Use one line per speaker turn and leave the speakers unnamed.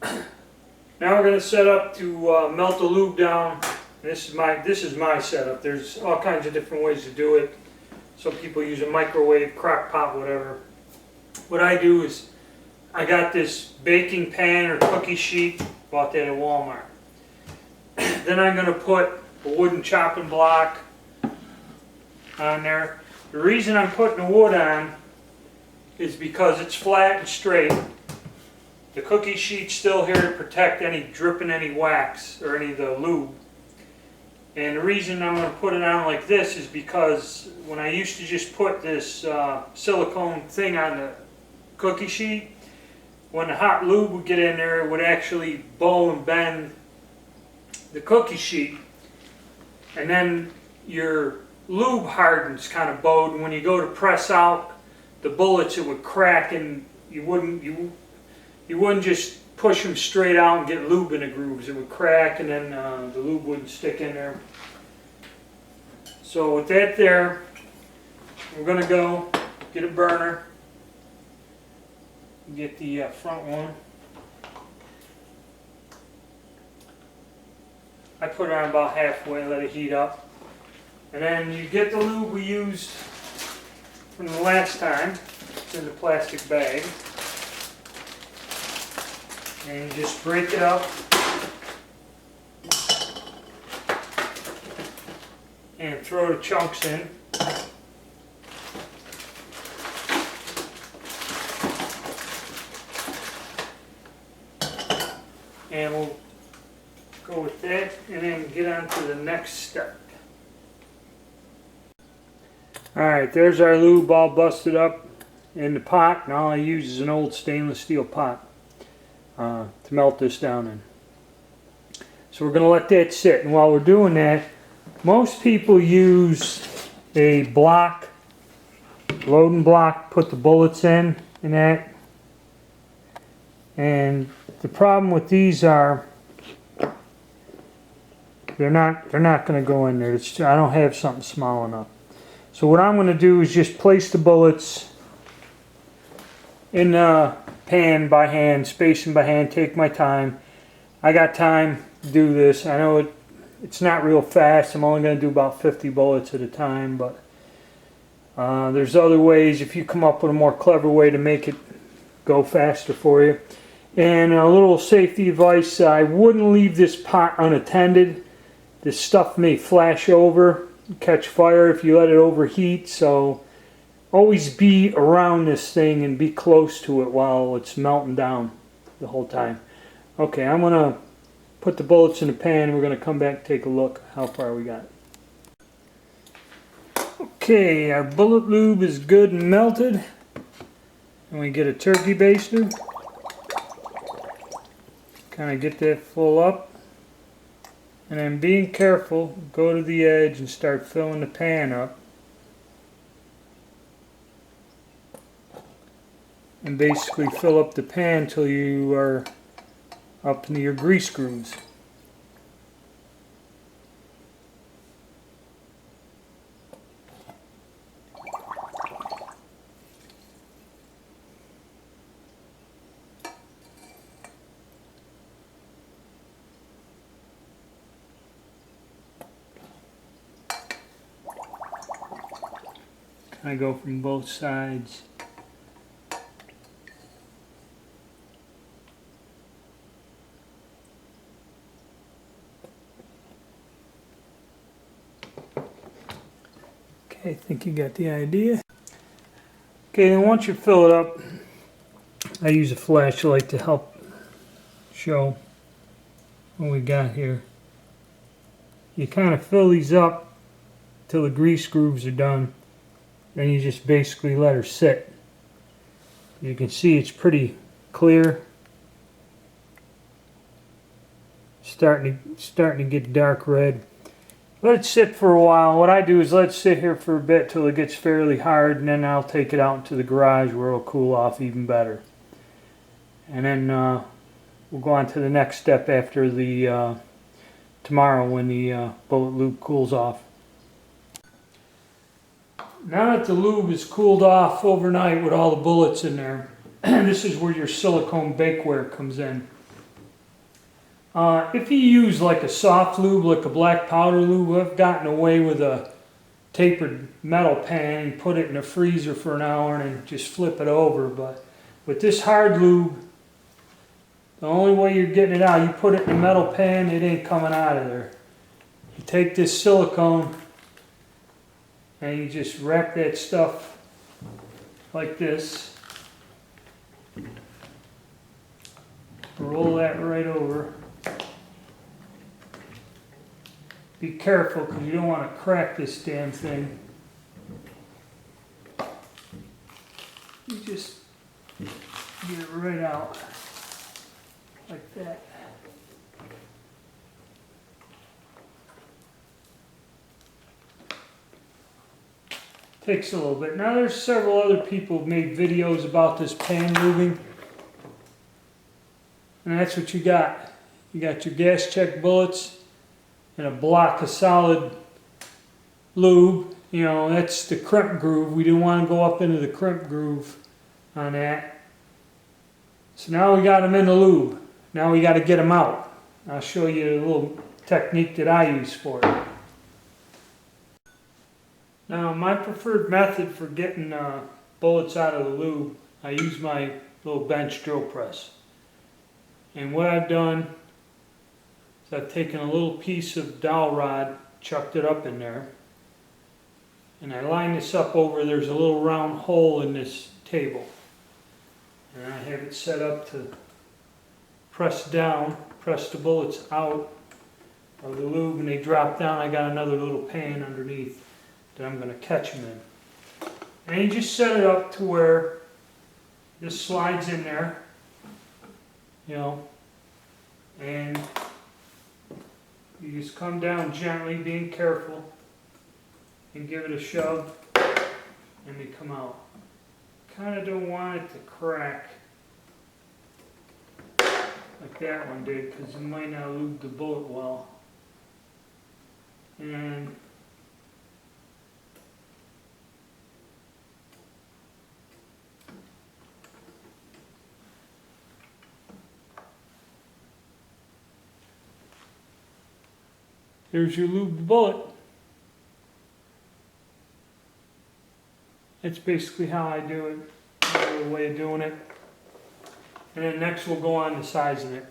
Now we're going to set up to melt the lube down. This is my setup. There's all kinds of different ways to do it. Some people use a microwave, crock pot, whatever. What I do is I got this baking pan or cookie sheet, bought that at Walmart. Then I'm going to put a wooden chopping block on there. The reason I'm putting the wood on is because it's flat and straight. The cookie sheet's still here to protect any dripping any wax or any of the lube. And the reason I'm going to put it on like this is because when I used to just put this silicone thing on the cookie sheet, when the hot lube would get in there, it would actually bow and bend the cookie sheet. And then your lube hardens kind of bowed, and when you go to press out the bullets, it would crack, and you wouldn't just push them straight out and get lube in the grooves. It would crack, and then the lube wouldn't stick in there. So with that there, we're going to go get a burner, get the front one. I put it on about halfway, let it heat up. And then you get the lube we used from the last time. It's in the plastic bag. And you just break it up and throw the chunks in. And we'll go with that and then get on to the next step. Alright, there's our lube all busted up in the pot, and all I use is an old stainless steel pot to melt this down in. So we're going to let that sit, and while we're doing that, most people use a block, loading block, put the bullets in that. And the problem with these are they're not going to go in there. I don't have something small enough. So what I'm going to do is just place the bullets in the pan by hand, spacing by hand, take my time. I got time to do this. I know it's not real fast. I'm only going to do about 50 bullets at a time, but there's other ways if you come up with a more clever way to make it go faster for you. And a little safety advice, I wouldn't leave this pot unattended. This stuff may flash over, catch fire if you let it overheat, so always be around this thing and be close to it while it's melting down the whole time. Okay, I'm going to put the bullets in the pan and we're going to come back and take a look how far we got. Okay, our bullet lube is good and melted. And we get a turkey baster. Kind of get that full up. And then being careful, go to the edge and start filling the pan up. And basically fill up the pan till you are up into your grease grooves. I go from both sides. Okay, I think you got the idea. Okay, then once you fill it up, I use a flashlight to help show what we got here. You kind of fill these up till the grease grooves are done. Then you just basically let her sit. You can see it's pretty clear. Starting to get dark red. Let it sit for a while. What I do is let it sit here for a bit till it gets fairly hard, and then I'll take it out into the garage where it'll cool off even better. And then we'll go on to the next step after the tomorrow when the bullet lube cools off. Now that the lube is cooled off overnight with all the bullets in there, this is where your silicone bakeware comes in. If you use like a soft lube, like a black powder lube, I've gotten away with a tapered metal pan and put it in the freezer for an hour and then just flip it over. But with this hard lube, the only way you're getting it out, you put it in a metal pan, it ain't coming out of there. You take this silicone and you just wrap that stuff like this. Roll that right over. Be careful because you don't want to crack this damn thing. You just get it right out like that. Takes a little bit. Now there's several other people who've made videos about this pan lubing. And that's what you got. You got your gas check bullets and a block of solid lube. You know, that's the crimp groove. We didn't want to go up into the crimp groove on that. So now we got them in the lube. Now we got to get them out. I'll show you a little technique that I use for it. Now my preferred method for getting bullets out of the lube, I use my little bench drill press. And what I've done is I've taken a little piece of dowel rod, chucked it up in there, and I line this up over, there's a little round hole in this table. And I have it set up to press down, press the bullets out of the lube, and they drop down. I got another little pan underneath that I'm going to catch them in. And you just set it up to where this slides in there, you know, and you just come down gently, being careful, and give it a shove, and they come out. Kind of don't want it to crack like that one did, because it might not lube the bullet well. And there's your lubed bullet. That's basically how I do it. Another way of doing it. And then next we'll go on to sizing it.